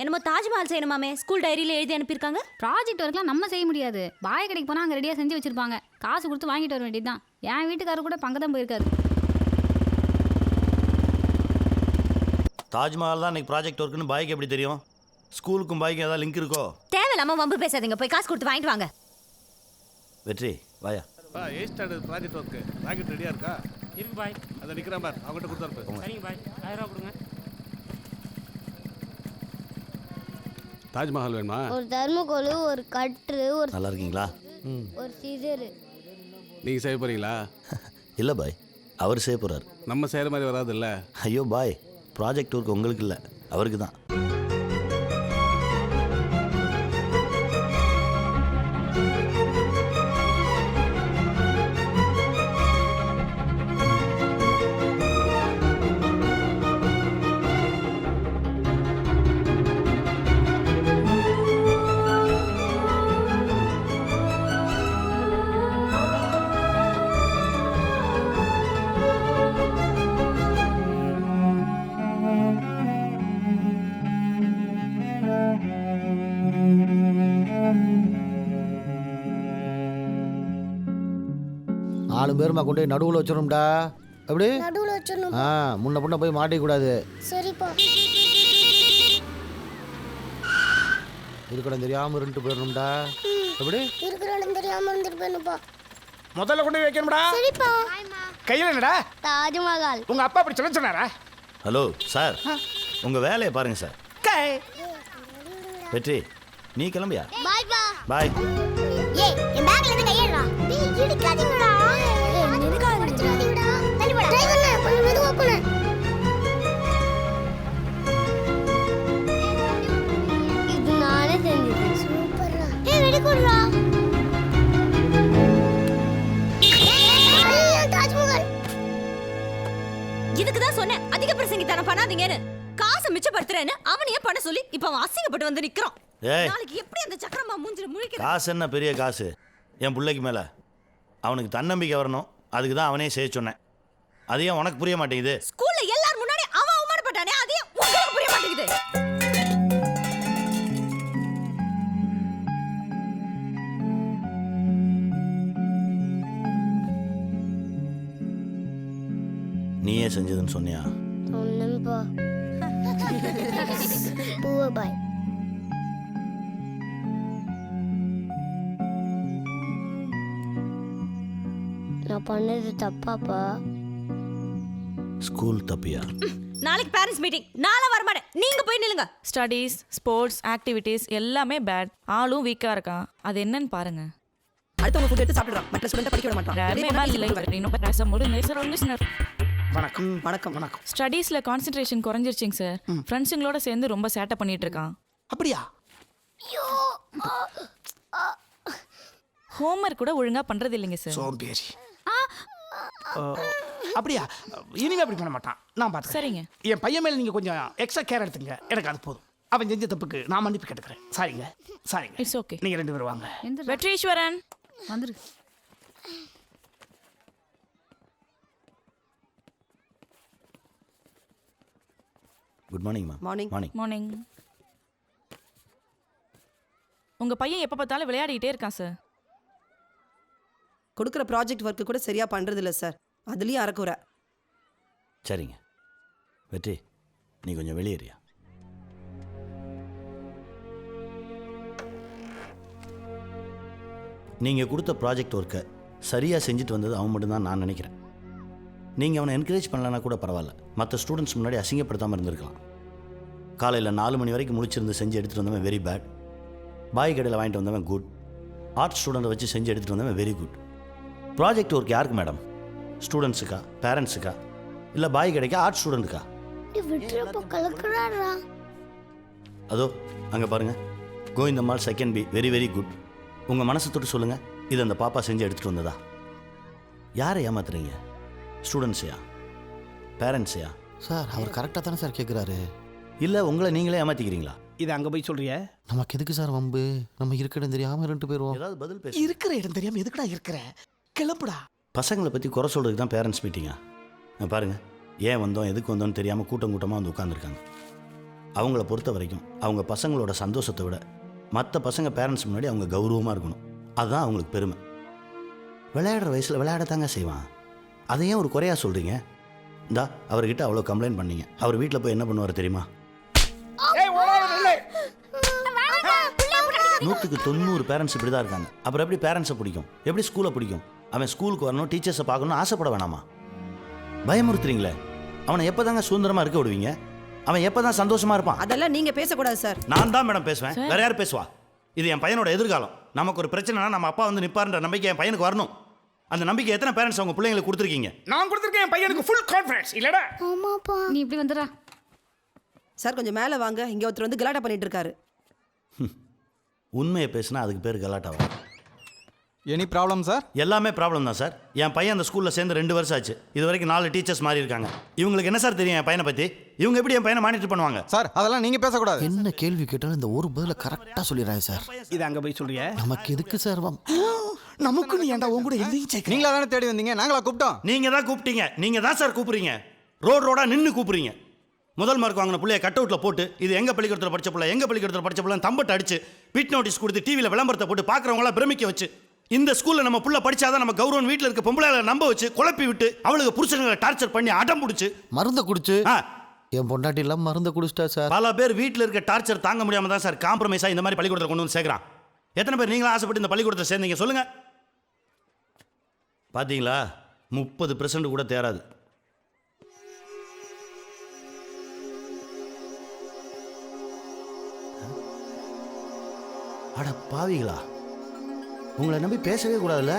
என்னமோ தாஜ்மஹால் செய்யணுமாமே ஸ்கூல் டைரியில எழுதி அனுப்பியிருக்காங்க. ப்ராஜெக்ட் ஒர்க்லாம் நம்ம செய்ய முடியாது. பாய் கடைக்கு போனால் அங்கே ரெடியாக செஞ்சு வச்சிருப்பாங்க. காசு கொடுத்து வாங்கிட்டு வர வேண்டியது தான். என் வீட்டுக்காரர் கூட பங்கு தான் போயிருக்காரு. தாஜ்மஹால் தான் இன்னைக்கு ப்ராஜெக்ட் ஒர்க்குன்னு பாய்க்கு எப்படி தெரியும்? ஸ்கூலுக்கும் பாய்க்கும் ஏதாவது லிங்க் இருக்கோ? தேவையில்லாம வம்பு பேசாதீங்க, போய் காசு கொடுத்து வாங்கிட்டு வாங்க. வெற்றி வாயா. Eight standard project work rocket ரெடியாக இருக்கா? இருக்கு பாய். அதை நிற்கிறேன் பார், அவங்ககிட்ட கொடுத்துருப்பேன். சரிங்க பாய், 1000 ரூபா கொடுங்க. தாஜ்மஹால் வேணுமா? ஒரு தர்மக்கோல், ஒரு கட்ரு, ஒரு நல்லா இருக்கீங்களா? ஒரு சீசரு. நீங்கள் செய்ய போகிறீங்களா? இல்லை பாய், அவர் செய்ய போகிறார். நம்ம செய்கிற மாதிரி வராது இல்லை? ஐயோ பாய், ப்ராஜெக்ட் ஒர்க் உங்களுக்கு இல்லை, அவருக்கு தான். நாலு பேருமா கொண்டு போய் நடுவில் வச்சிடணும்டா. எப்படி நடுவில் வச்சிடணும். முன்ன பின்ன போய் மாட்டிக்கூடாது. சரிப்பா. இருக்கடம் தெரியாமல் இருந்துட்டு போயிடணும்டா. எப்படி இருக்கிற இடம் தெரியாம இருந்துட்டு போயிடணும்ப்பா. முதல்ல கொண்டு போய் வைக்கணும்டா. சரிப்பா. கையில் என்னடா? தாஜ்மஹால். உங்க அப்பா அப்படி சொல்ல சொன்னாரா? ஹலோ சார், உங்கள் வேலையை பாருங்க சார். வெற்றி, நீ கிளம்பியா? பாய் பா. பாய். ஏய், என் பேக்ல இருந்து கையேறா. டேய், இடிக்காதீங்கடா. ஏய், நிறுத்தாதீங்கடா. தள்ளி போடா. டிரைவர் கொஞ்சம் மெதுவா போடு. இது நானே செஞ்சது. சூப்பர்ரா. ஏய், வெடி குடுறா. ஏய், தாஜ்மஹால். இதுக்கு தான் சொன்னேன் அதிக பிரசங்கித்தனம் பண்ணாதீங்கன்னு. காசை மிச்சப்படுத்துறேன்னு அவனையே பண்ண சொல்லி இப்ப அவன் அசிங்கப்பட்டு வந்து நிக்கிறான். ஏய், நாளைக்கு எப்படி அந்த சக்கரமா மூஞ்சில முழிக்கிறான்? காசு என்ன பெரிய காசு என் பிள்ளைக்கு மேலே? அவனுக்கு தன்னம்பிக்கை வரணும், அதுக்கு தான் அவனே செய்ய சொன்னேன். அது ஏன் உனக்கு புரிய மாட்டேங்குது? ஸ்கூல்ல எல்லாரும் முன்னாடி அவன் அவமானப்பட்டானே, அது ஏன் உங்களுக்கு புரிய மாட்டேங்குது? நீயே செஞ்சதுன்னு சொன்னியா? ஒண்ணும்பா. பூவா பாய். நான் பண்ணது தப்பாப்பா? ஸ்கூல் தப்பியா? நாளைக்கு பேரண்ட்ஸ் மீட்டிங், நாளா வர மாட்டேன், நீங்க போய் நில்லுங்க. ஸ்டடீஸ், ஸ்போர்ட்ஸ், ஆக்டிவிட்டீஸ் எல்லாமே பேட். ஆளும் வீக்காக இருக்கான். அது என்னன்னு பாருங்க. அடுத்தவங்க ஃபுட் எடுத்து சாப்பிடுறான், மற்ற ஸ்டூடெண்ட் படிக்க விட மாட்டான். வணக்கம். வணக்கம். வணக்கம். ஸ்டடீஸ்ல கான்சென்ட்ரேஷன் குறைஞ்சிருச்சுங்க சார். ஃப்ரெண்ட்ஸுங்களோட சேர்ந்து ரொம்ப சேட்டை பண்ணிட்டு இருக்கான். அப்படியா? ஹோம்ஒர்க் கூட ஒழுங்கா பண்றது இல்லைங்க சார். சோம்பேறி. அப்படியா? இனிமே அப்படி பண்ண மாட்டான், நான் பார்த்து. சரிங்க. என் பையன் மேலே நீங்கள் கொஞ்சம் எக்ஸ்ட்ரா கேர் எடுத்துங்க, எனக்கு அது போதும். அவன் செஞ்ச தப்புக்கு நான் மன்னிப்பு கேட்டுக்கிறேன். சாரிங்க. சாரிங்க. It's okay. நீங்கள் 2 பேரும் வாங்க. வெற்றிஸ்வரன் வந்துரு. Good morning ma'am. Morning. Morning. Morning. உங்க பையன் எப்போ பார்த்தாலும் விளையாடிட்டே இருக்கான் சார். கொடுக்குற ப்ராஜெக்ட் ஒர்க்கு கூட சரியா பண்றது இல்லை சார். அதுலயும் அறக்குறை. சரிங்க. வெற்றி, நீ கொஞ்சம் வெளியேறியா? நீங்கள் கொடுத்த ப்ராஜெக்ட் ஒர்க்கை சரியாக செஞ்சுட்டு வந்தது அவன் மட்டும்தான் நான் நினைக்கிறேன். நீங்கள் அவனை என்கரேஜ் பண்ணலன்னா கூட பரவாயில்ல, மற்ற ஸ்டூடெண்ட்ஸ் முன்னாடி அசிங்கப்படுத்தாமல் இருந்திருக்கலாம். காலையில் 4 மணி வரைக்கும் முழிச்சிருந்து செஞ்சு எடுத்துகிட்டு வந்தவன் வெரி பேட். பாய் கடையில் வாங்கிட்டு வந்தவன் குட். ஆர்ட் ஸ்டூடெண்ட்டை வச்சு செஞ்சு எடுத்துகிட்டு வந்தவன் வெரி குட். ப்ராஜெக்ட் ஒர்க் யாருக்கு மேடம்? ஸ்டூடெண்ட்ஸுக்கா, பேரண்ட்ஸுக்கா, இல்லை பாய் கடைக்கா, ஆர்ட் ஸ்டூடெண்ட்டுக்கா? அதோ அங்கே பாருங்கள், Govindammal second B, very very good. உங்கள் மனசை தொட்டு சொல்லுங்கள், இது அந்த பாப்பா செஞ்சு எடுத்துகிட்டு வந்ததா? யாரை ஏமாத்துறீங்க? ஸ்டூடெண்ட்ஸையா, பேரண்ட்ஸையா? சார் அவர் கரெக்டாக தானே சார் கேட்குறாரு. இல்லை உங்களை நீங்களே ஏமாற்றிக்கிறீங்களா? இது அங்கே போய் சொல்றிய? நமக்கு எதுக்கு சார் வம்பு? நம்ம இருக்க இடம் தெரியாமல் இருந்துட்டு போயிடுவோம். ஏதாவது பதில் பேச. இருக்கிற இடம் தெரியாமல் எதுக்குடா இருக்கிற? கிளம்புடா. பசங்களை பற்றி குறை சொல்கிறதுக்கு தான் பேரண்ட்ஸ் மீட்டிங்கா? பாருங்கள், ஏன் வந்தோம் எதுக்கு வந்தோன்னு தெரியாமல் கூட்டம் கூட்டமாக வந்து உட்காந்துருக்காங்க. அவங்கள பொறுத்த வரைக்கும் அவங்க பசங்களோட சந்தோஷத்தை விட மற்ற பசங்க பேரண்ட்ஸ் முன்னாடி அவங்க கௌரவமாக இருக்கணும். அதுதான் அவங்களுக்கு பெருமை. விளையாடுற வயசில் விளையாடத்தாங்க செய்வான். அதை ஏன் ஒரு குறையா சொல்கிறீங்க? இந்தா அவர்கிட்ட அவ்வளோ கம்ப்ளைண்ட் பண்ணீங்க. அவர் வீட்டில் போய் என்ன பண்ணுவார் தெரியுமா? 100க்கு 90 பேரண்ட்ஸ் இப்படி தான் இருக்காங்க. அப்புறம் எப்படி பேரண்ட்ஸை பிடிக்கும்? எப்படி ஸ்கூலை பிடிக்கும்? அவன் ஸ்கூலுக்கு வரணும், டீச்சர்ஸை பார்க்கணும்னு ஆசைப்பட வேணாமா? பயமுறுத்துறீங்களே. அவனை எப்போ தாங்க சுதந்திரமாக இருக்க விடுவீங்க? அவன் எப்போ தான் சந்தோஷமாக இருப்பான்? அதெல்லாம் நீங்க பேசக்கூடாது சார். நான் தான் மேடம் பேசுவேன், வேற யார் பேசுவா? இது என் பையனோட எதிர்காலம். நமக்கு ஒரு பிரச்சனைனா நம்ம அப்பா வந்து நிற்பாருன்ற நம்பிக்கை என் பையனுக்கு வரணும். அந்த நம்பிக்கை எத்தனை பேரண்ட்ஸ் அவங்க பிள்ளைங்களுக்கு கொடுத்துருக்கீங்க? நான் கொடுத்துருக்கேன் என் பையனுக்கு ஃபுல் கான்ஃபிடன்ஸ் இல்லடா. நீ இப்படி வந்துடுறா. சார் கொஞ்சம் மேலே வாங்க, இங்க ஒருத்தர் வந்து கலாட்டா பண்ணிட்டு இருக்காரு. உண்மையை பேசினா அதுக்கு பேர் கலாட்டாவா? Any problem sir? எல்லாமே ப்ராப்ளம் தான் சார். என் பையன் அந்த ஸ்கூலில் சேர்ந்து 2 வருஷம் ஆச்சு. இது வரைக்கும் 4 டீச்சர்ஸ் மாறி இருக்காங்க. இவங்களுக்கு என்ன சார் தெரியும் என் பையனை பற்றி? இவங்க எப்படி என் பையனை மானிட்டர் பண்ணுவாங்க? சார் அதெல்லாம் நீங்கள் பேசக்கூடாது. என்ன கேள்வி கேட்டாலும் இந்த ஒரு பதில கரெக்டாக சொல்லிடுறாங்க சார். இது அங்கே போய் சொல்றிய? நமக்கு எதுக்கு சார்? நமக்கு நீ ஏன்டா உன் கூட எதையும் சேர்க்க? நீங்களா தானே தேடி வந்தீங்க, நாங்களா கூப்பிட்டோம்? நீங்கள் தான் கூப்பிட்டீங்க. நீங்கள் தான் சார் கூப்பிடுறீங்க. ரோடாக நின்று கூப்பிடுறீங்க. முதல் மார்க் வாங்கின பிள்ளைய கட் அவுட்டில் போட்டு இது எங்கள் பள்ளிக்கூடத்தில் படித்த பிள்ளை, எங்கள் பள்ளிக்கூடத்தில் படித்த பிள்ளை தம்பட்டு அடிச்சு பிட் நோட்டீஸ் கொடுத்து டிவியில் விளம்பரத்தை போட்டு பார்க்குறவங்களாம் பிரமிக்க வச்சு இந்த ஸ்கூலில் நம்ம புள்ள படிச்சாதான் நம்ம கௌரவம் வீட்டில் இருக்க பொம்பளைகளை நம்ப வச்சு குழப்பி விட்டு அவளுக்கு புருஷங்களை டார்ச்சர் பண்ணி அடம் பிடிச்சி மருந்தை குடிச்சு ஆ என் பொண்டாட்டி எல்லாம் மருந்தை குடிச்சிட்டா சார். பல பேர் வீட்டில் இருக்க டார்ச்சர் தாங்க முடியாமல் தான் சார் காம்ப்ரமைஸாக இந்த மாதிரி பள்ளிக்கூடத்தில் கொண்டு வந்து சேர்க்குறான். எத்தனை பேர் நீங்களும் ஆசைப்பட்டு இந்த பள்ளிக்கூடத்தை சேர்ந்தீங்க சொல்லுங்கள்? பார்த்தீங்களா, 30% கூட தேராது. அட பாவிகளா, உங்களை நம்பி பேசவே கூடாதுல்ல.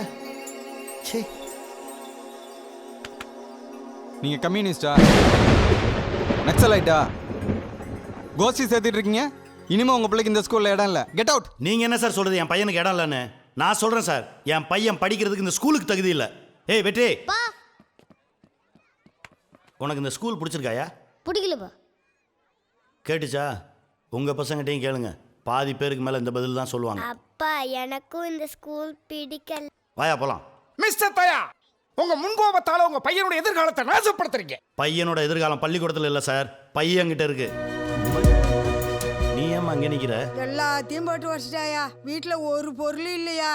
சே, நீங்கள் கம்யூனிஸ்டா, நக்சலைட்டா, கோஷ்டி சேர்த்துட்டு இருக்கீங்க. இனிமே உங்கள் பிள்ளைக்கு இந்த ஸ்கூலில் இடம் இல்லை. Get out. நீங்கள் என்ன சார் சொல்கிறது? என் பையனுக்கு இடம் இல்லைன்னு நான் சொல்கிறேன் சார். என் பையன் படிக்கிறதுக்கு இந்த ஸ்கூலுக்கு தகுதி இல்லை. ஏய் வெற்றி, உனக்கு இந்த ஸ்கூல் பிடிச்சிருக்காயா? பிடிக்கலப்பா. கேட்டுச்சா? உங்கள் பசங்கிட்டையும் கேளுங்க. பாதி பேருக்கு மேலே இந்த பதில் தான் சொல்லுவாங்க. அப்பா எனக்கும் இந்த ஸ்கூல் பிடிக்கல. வாயா போலாம். மிஸ்டர் தயா, உங்க முன்கோபத்தால உங்க பையனோட எதிர்காலத்தை நாசப்படுத்துறீங்க. பையனோட எதிர்காலம் பள்ளிக்கூடத்தில் இல்லை சார், பையன்கிட்ட இருக்கு. நீ ஏம்மா அங்கே நிற்கிற? எல்லாத்தையும் போட்டு வச்சிட்டாயா, வீட்டுல ஒரு பொருள் இல்லையா?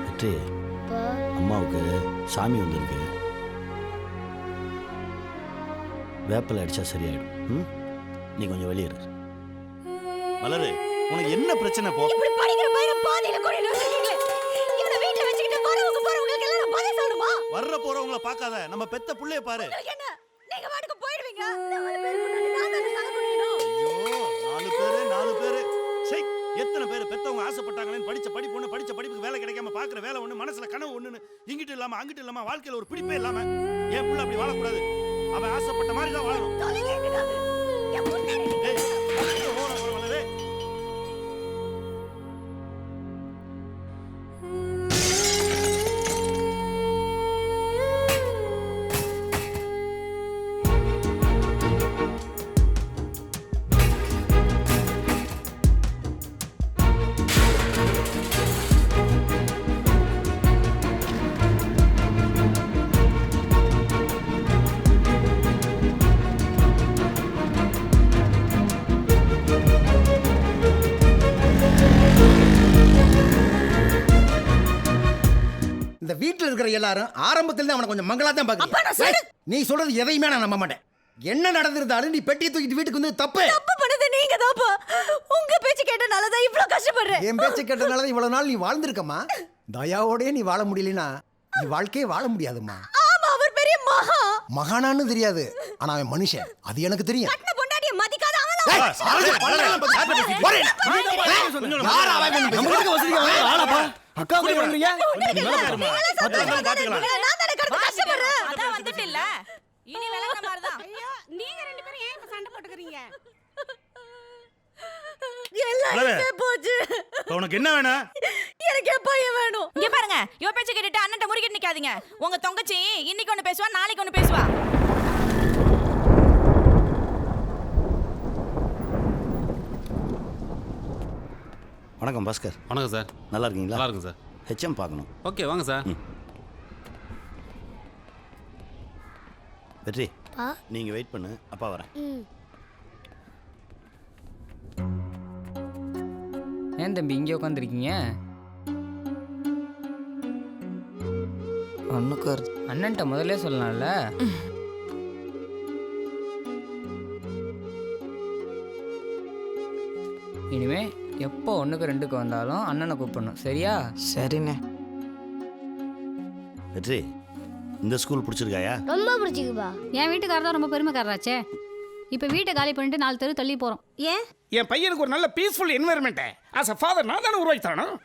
வெற்றி, அம்மாவுக்கு சாமி வந்திருக்கு. வேப்பிலை அடிச்சா சரியாயிடும். நீ கொஞ்சம் வெளியே இரு. மலரு, உனக்கு என்ன பிரச்சனை? போ. இப்படி படிக்கிற பையனை பாதியில கூட நிறுத்திட்டீங்களே. இவனை வீட்ல வச்சுக்கிட்டு வரவங்க போறவங்களுக்கு எல்லாம் நான் பதில் சொல்லணுமா? வர்ற போறவங்கள பார்க்காத, நம்ம பெத்த புள்ளைய பாரு. உங்களுக்கு என்ன? நீங்க வாட்டுக்கு போயிடுவீங்க. 4 பேர் முன்னாடி நான் தான் தலை குனியணும். ஐயோ, 4 பேரு. சை, எத்தனை பேர் பெத்தவங்க ஆசைப்பட்டாங்களேன்னு படிச்ச படிப்பு ஒண்ணு, படிச்ச படிப்புக்கு வேலை கிடைக்காம பாக்குற வேலை ஒண்ணு, மனசுல கனவு ஒண்ணுன்னு இங்கிட்டு இல்லாம அங்கிட்டு இல்லாம வாழ்க்கையில ஒரு பிடிப்பே இல்லாம என் புள்ள அப்படி வாழக்கூடாது. அவன் ஆசைப்பட்ட மாதிரி தான் வாழணும். தலை கேட்காது. என் முன்னாடி ஏய், ஐயோ, மலரு. இந்த வீட்டில் இருக்கிற எல்லாரும் ஆரம்பத்தில் அவனை கொஞ்சம் மங்களா தான் பாக்குறீங்க. நீ சொல்றது எதையுமே நான் நம்ப மாட்டேன். என்ன நடந்திருந்தாலும் நீ பெட்டியை தூக்கிட்டு வீட்டுக்கு வந்து தப்பு பண்ணது நீங்க தான்ப்பா. உங்க பேச்சு கேட்டனால தான் இவ்ளோ கஷ்டப்படுறேன். என் பேச்சு கேட்டனால தான் இவ்வளவு நாள் நீ வாழ்ந்திருக்கமா. தயாவோடே நீ வாழ முடியலனா நீ வாழ்க்கையே வாழ முடியாதுமா. ஆமா, அவர் பெரிய மகா. மகானான்னு தெரியாது, ஆனா அவன் மனுஷன், அது எனக்கு தெரியும். கண்ண பொண்டாட்டிய மதிக்காத அவள. அக்கா போய் வந்துறீங்க. அதான் வந்துட்டு இல்ல. இனி விளங்குற மாதிரி தான். நீங்க 2 பேரும் ஏன் இப்ப சண்டை போட்டுக்கறீங்க? மலரு, எல்லாம் போச்சு. உனக்கு என்ன வேணும்? எனக்கு எப்ப வேணும்? இங்க பாருங்க, யோ பேச்ச கேட்டுட்டு அண்ணன்ட்ட முறுக்கிட்டு நிக்காதீங்க. உங்க தொங்கச்சி இன்னைக்கு ஒண்ணு பேசுவா, நாளைக்கு ஒண்ணு பேசுவா. வணக்கம் பாஸ்கர். வணக்கம் சார். நல்லா இருக்கீங்களா? நல்லா இருக்கும் சார். ஹெச்எம் பார்க்கணும். ஓகே வாங்க சார். வெற்றி, நீங்கள் வெயிட் பண்ணு, அப்பா வரேன். ஏன் தம்பி இங்கே உட்காந்துருக்கீங்க? அண்ணன்ட்ட முதல்ல சொல்லலாம்ல. இனிமே எப்போ 1க்கு 2க்கு வந்தாலும் அண்ணனை கூப்பிடணும், சரியா? சரிண்ணே. வெற்றி, இந்த ஸ்கூல் பிடிச்சிருக்காயா? ரொம்ப பிடிச்சிக்குப்பா. என் வீட்டுக்காரர் தான் ரொம்ப பெருமைக்காரராச்சே. இப்போ வீட்டை காலி பண்ணிட்டு 4 தெரு தள்ளி போகிறோம். ஏன்? என் பையனுக்கு ஒரு நல்ல பீஸ்ஃபுல் என்வைரன்மெண்ட்டை ஆஸ் அ ஃபாதர் நான் தானே உருவாக்கி தரணும்.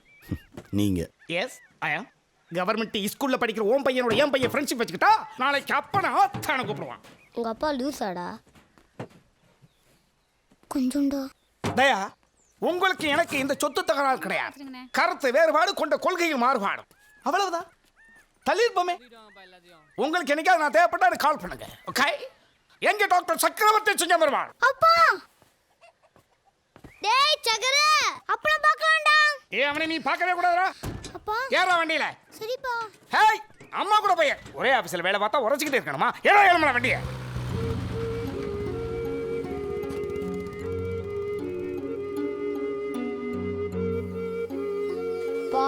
நீங்கள் எஸ் ஐ ஆம். கவர்மெண்ட் ஸ்கூல்ல படிக்கிற உன் பையனோட என் பையன் ஃப்ரெண்ட்ஷிப் வச்சுக்கிட்டா நாளைக்கு அப்பனை ஆத்தான கூப்பிடுவான். உங்க அப்பா லூசாடா? கொஞ்சம்டா. தயா, உங்களுக்கு எனக்கு இந்த சொத்து தகராறு கிடையாது. கருத்து வேறுபாடு கொண்ட கொள்கைகள் மாறுபாடும், அவ்வளவுதான். தள்ளிருப்போமே. உங்களுக்கு என்னைக்காவது நான் தேவைப்பட்டா எனக்கு கால் பண்ணுங்க. ஓகே? எங்க டாக்டர் சக்கரவர்த்தி செஞ்ச வருவான். அப்பா டேய் சக்கர, அப்புறம் பார்க்கலாம்டா. அவனை நீ பார்க்கவே கூடாதுடா. அப்பா ஏறா வண்டியில. சரிப்பா. ஹேய், அம்மா கூட பையன் ஒரே ஆபீஸ்ல வேலை பார்த்தா உரைச்சிக்கிட்டே இருக்கணுமா? ஏறா ஏறமா வண்டியை. பா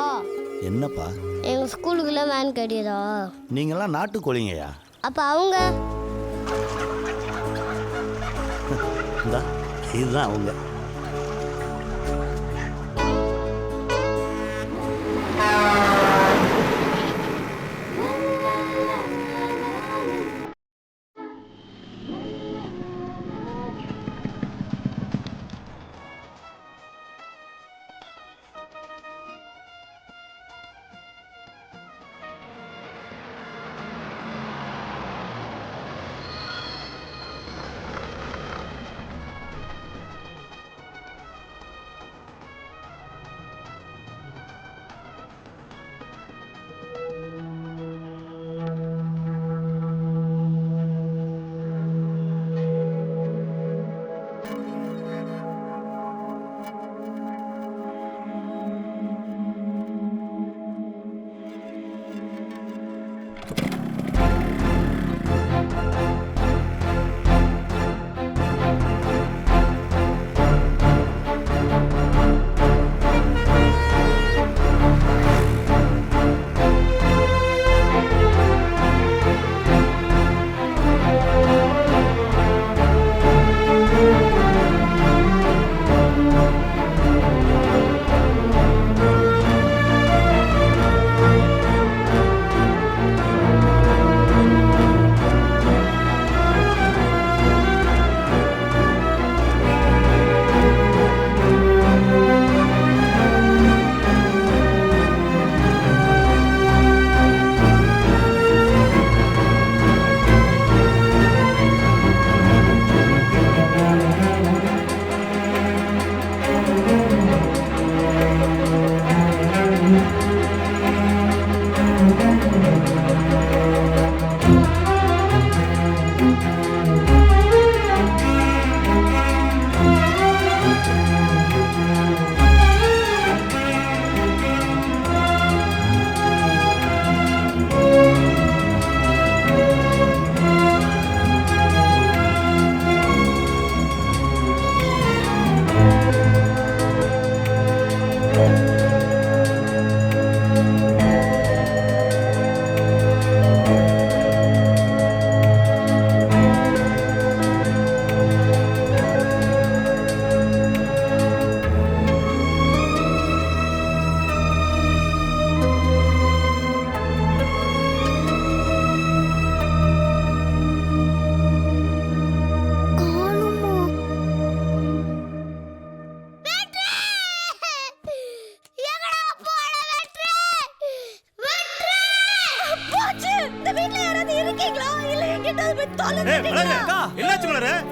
என்னப்பா? எங்க ஸ்கூலுக்குள்ள வேன் கிடையாதா? நீங்களாம் நாட்டுக்கோழிங்கய்யா. அப்ப அவங்க இந்தா, இதுதான் அவங்க.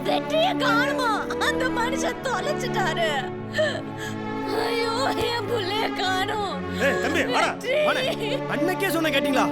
வெற்றிய காணுமா? அந்த மனுஷன் தொலைச்சிட்டாரு. ஐயோ, என் புள்ளைய காணோம். தம்பி வாடா வாடா. அன்னைக்கே சொன்ன கேட்டீங்களா?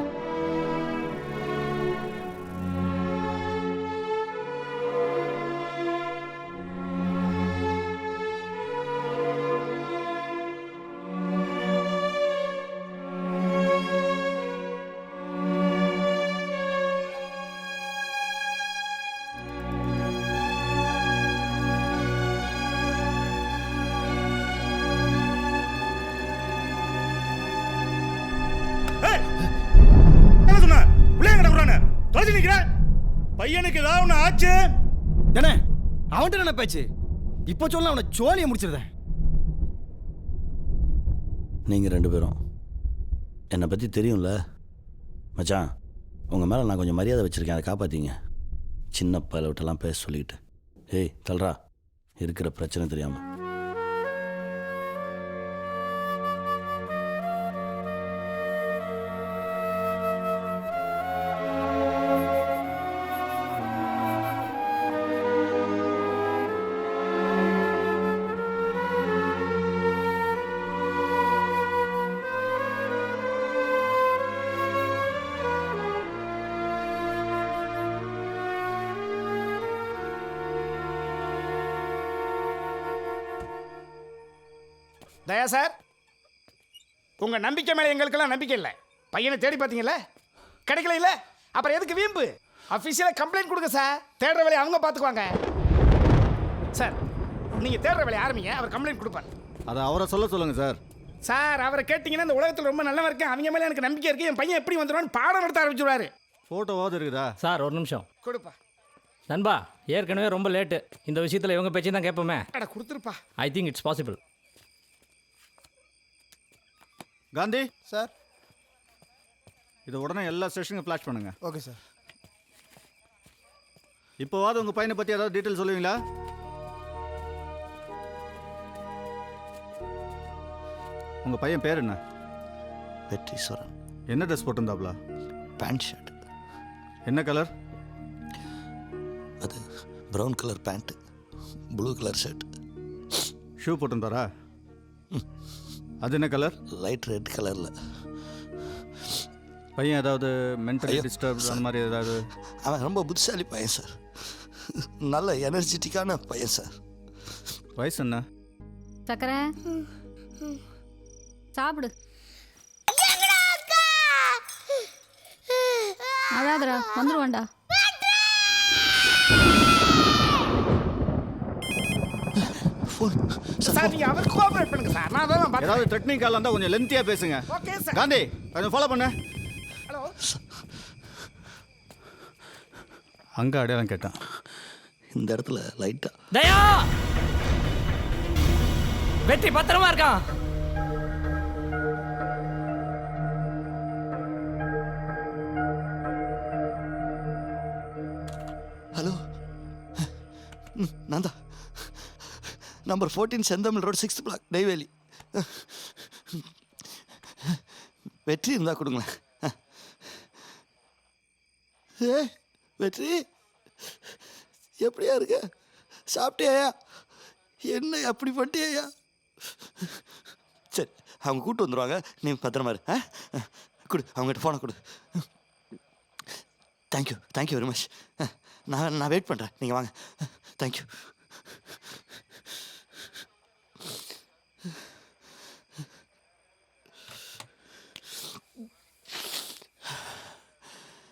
நிக்கிறேன் பையனுக்கு ஏதாவது ஒன்று ஆச்சு தானே அவன்கிட்ட என்ன பேச்சு இப்போ சொல்ல அவனை சோழியை முடிச்சிருந்தேன். நீங்கள் 2 பேரும் என்னை பற்றி தெரியும்ல மச்சான். உங்கள் மேலே நான் கொஞ்சம் மரியாதை வச்சுருக்கேன், அதை காப்பாற்றிங்க. சின்ன பையில விட்டெல்லாம் பேச சொல்லிக்கிட்டு ஏய் தல்றா இருக்கிற பிரச்சனை தெரியாமல். தயா சார், உங்கள் நம்பிக்கை மேலே எங்களுக்கெல்லாம் நம்பிக்கை இல்லை. பையனை தேடி பார்த்தீங்களா? கிடைக்கல இல்லை, அப்புறம் எதுக்கு வீம்பு? அஃபிஷியலாக கம்ப்ளைண்ட் கொடுங்க சார். தேடுற வேலையை அவங்க பார்த்துக்குவாங்க. சார் நீங்கள் தேடுற வேலையை ஆரம்பிங்க, அவர் கம்ப்ளைண்ட் கொடுப்பார். அதை அவரை சொல்லுங்க சார். சார் அவரை கேட்டிங்கன்னா இந்த உலகத்தில் ரொம்ப நல்லவன் இருக்கேன், அவங்க மேலே எனக்கு நம்பிக்கை இருக்குது, என் பையன் எப்படி வந்துடுவான்னு பாடம் நடத்த ஆரம்பிச்சுடுவாரு. ஃபோட்டோவாவது இருக்குதா சார்? ஒரு நிமிஷம் கொடுப்பா. நண்பா, ஏற்கனவே ரொம்ப லேட்டு. இந்த விஷயத்தில் இவங்க பேச்சு தான் கேட்போமே. அட கொடுத்துருப்பா. I think it's possible. Gandhi sir, இது உடனே எல்லா ஸ்டேஷனுக்கும் ஃப்ளாஷ் பண்ணுங்க. Okay sir. இப்போவாது உங்கள் பையனை பற்றி ஏதாவது டீட்டெயில் சொல்லுவீங்களா? உங்கள் பையன் பேர் என்ன? வெற்றிஸ்வரன். என்ன ட்ரெஸ் போட்டிருந்தாப்ல? Pant shirt. என்ன கலர்? அது brown colour pant, blue colour shirt. Shoe போட்டிருந்தாரா? அது என்ன கலர்? லைட் ரெட் கலரில். பையன் ஏதாவது மென்டலி டிஸ்டர்ப் அந்த மாதிரி ஏதாவது? அவன் ரொம்ப புத்திசாலி பையன் சார், நல்ல எனர்ஜெட்டிக்கான பையன் சார். வயசு என்ன? சக்கரை சாப்பிடு. அழாதடா, வந்துருவான்டா. சார் நீங்கள் அவருக்கு கோஆப்ரேட் பண்ணுங்க சார். நான் தான் பார்த்தேன். ஏதாவது டெக்னிக்கல் இருந்தால் கொஞ்சம் லென்த்தியாக பேசுங்க. Okay sir. காந்தி கொஞ்சம் ஃபாலோ பண்ணு. ஹலோ. அங்கே அடையாளம் கேட்டான். இந்த இடத்துல லைட்டாக. தயா, வெற்றி பத்திரமா இருக்கான். ஹலோ, நான் தான். நம்பர் 14 செந்தமிழ் ரோடு 6th பிளாக், நெய்வேலி. வெற்றி இருந்தால் கொடுங்களேன். ஏ வெற்றி, எப்படியா இருக்க? சாப்பிட்டியா? என்ன அப்படி பண்ணிட்டியா? சரி, அவங்க கூப்பிட்டு வந்துடுவாங்க, நீ பத்திரமா இரு. கொடு, அவங்ககிட்ட ஃபோனை கொடு. Thank you very much. நான் வெயிட் பண்ணுறேன், நீங்கள் வாங்க. தேங்க்யூ.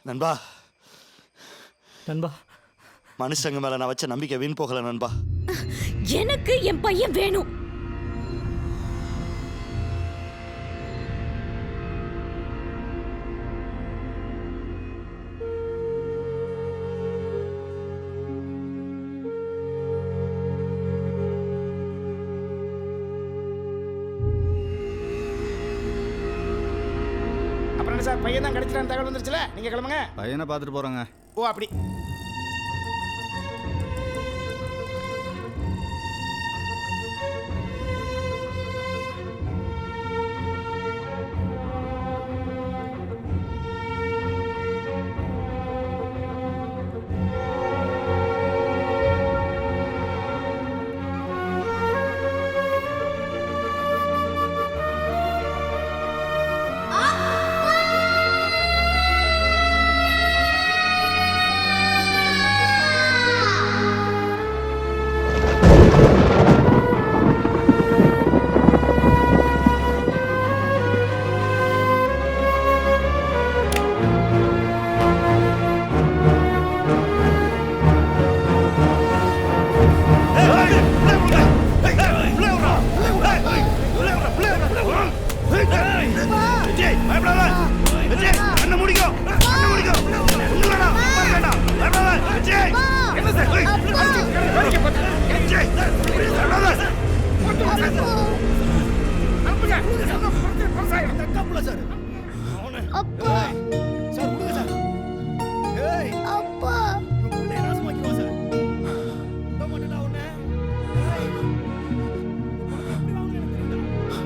நண்பா, மனுஷங்க மேல நான் வச்ச நம்பிக்கை வீண் போகல நண்பா. எனக்கு என் பையன் வேணும். அப்புறம் சார் பையன் தான் கிடைச்சிட்டான்னு தகவல் வந்துருச்சுல, நீங்கள் கிளம்புங்க. பையனை பார்த்துட்டு போகிறாங்க. ஓ அப்படி. அப்பா சார் விடுங்க சார். ஏய் அப்பா இவன் புள்ளைய நாசமாக்கிடுவான் சார். விட மாட்டேன்டா உன்னை. ஏய், உனக்கு எப்படி வாங்கணும்னு எனக்கு தெரியும்டா.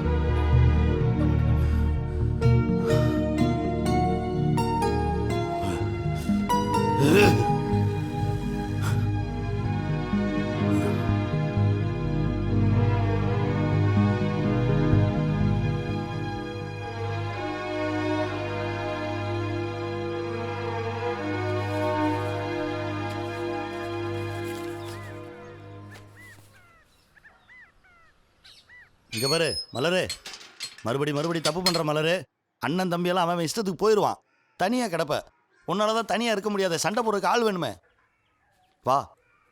இங்க பாரு மலரே, மறுபடி தப்பு பண்ற மலரே. அண்ணன் தம்பியெல்லாம் அவன் இஷ்டத்துக்கு போயிடுவான். தனியா கிடப்ப. உன்னால தான் தனியா இருக்க முடியாது. சண்டை போடுறதுக்கு ஆள் வேணுமே. வா,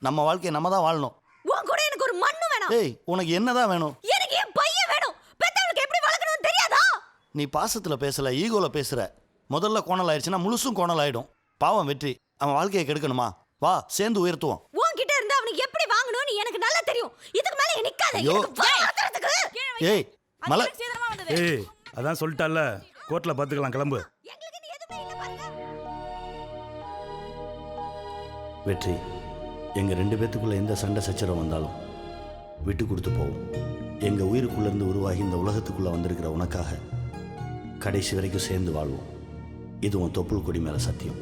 நம்ம வாழ்க்கையை நம்ம தான் வாழணும். உன் கூட எனக்கு ஒரு மண்ணு வேணாம். ஏய், உனக்கு என்னதான் வேணும்? எனக்கு என் பையன் வேணும். பெத்தவனுக்கு எப்படி வளர்க்கணும்னு தெரியாதா? நீ பாசத்துல பேசல, ஈகோல பேசுற. முதல்ல கோணல் ஆயிடுச்சுன்னா முழுசும் கோணல் ஆயிடும். பாவம் வெற்றி, அவன் வாழ்க்கையை கெடுக்கணுமா? வா, சேர்ந்து உயர்த்துவோம். உன்கிட்ட இருந்து அவனுக்கு எப்படி வாங்கணும்னு எனக்கு நல்லா தெரியும். இதுக்கு மேல நிக்காத. ஐயோ. எனக்கு வாங்குறதுக்கு. ஏய் மலர், ஏய் அதான் சொல்லிட்டால, கோர்ட்ல பாத்துக்கலாம், கிளம்பு. எங்களுக்கு நீ எதுவுமே இல்ல பாருங்க. வெற்றி, எங்க 2 பேத்துக்குள்ள எந்த சண்டை சச்சரவு வந்தாலும் விட்டு கொடுத்து போவோம். எங்க உயிருக்குள்ள இருந்து உருவாகி இந்த உலகத்துக்குள்ள வந்திருக்கிற உனக்காக கடைசி வரைக்கும் சேர்ந்து வாழ்வோம். இது உன் தொப்புள் கொடி மேல சத்தியம்.